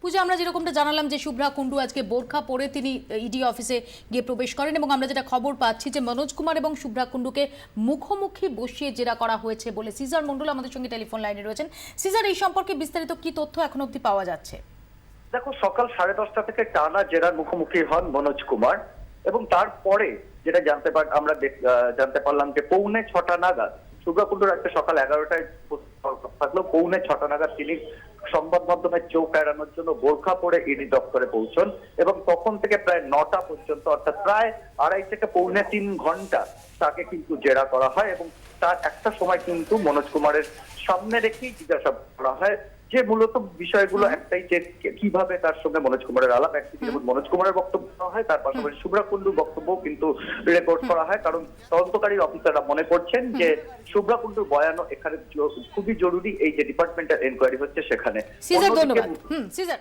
পূজা, আমরা যেরকমটা জানালাম যে শুভ্রা কুণ্ডু আজকে বোরখা পরে তিনি ইডি অফিসে গিয়ে প্রবেশ করেন এবং আমরা যেটা খবর পাচ্ছি যে মনোজ কুমার এবং শুভ্রা কুণ্ডুকে মুখোমুখি বসিয়ে জেরা করা হয়েছে বলে সিজার মণ্ডল আমাদের সঙ্গে টেলিফোন লাইনে রয়েছেন। সিজার, এই সম্পর্কে বিস্তারিত কি তথ্য এখন অবধি পাওয়া যাচ্ছে? দেখো, সকাল 10:30 থেকে টানা জেরার মুখোমুখি হন মনোজ কুমার এবং তারপরে যেটা আমরা জানতে পারলাম যে 6:45 নাগাদ শুভ্রা কুণ্ডুর একটা সকাল 11টায় থাকলো, 6:45 নাগাদ তিনি সংবাদ মাধ্যমের চোখ এড়ানোর জন্য বোরখা পরে ইডি দপ্তরে পৌঁছন এবং তখন থেকে প্রায় 9টা পর্যন্ত অর্থাৎ প্রায় 2.5 থেকে 3.25 ঘন্টা তাকে কিন্তু জেরা করা হয় এবং তার একটা সময় কিন্তু মনোজ কুমারের সামনে রেখেই জিজ্ঞাসাবাদ করা হয়, যে মূলত বিষয়গুলো একটাই, যে কিভাবে তার সঙ্গে মনোজ কুমারের আলাপ। একদিকে যেমন মনোজ কুমারের বক্তব্য দেওয়া হয়, তার পাশাপাশি শুভ্রা কুণ্ডুর বক্তব্য কিন্তু রেকর্ড করা হয়, কারণ তদন্তকারী অফিসাররা মনে করছেন যে শুভ্রা কুণ্ডুর বয়ানও এখানে খুবই জরুরি, এই যে ডিপার্টমেন্টাল এনকোয়ারি হচ্ছে সেখানে। সিজার, ধন্যবাদ। সিজার।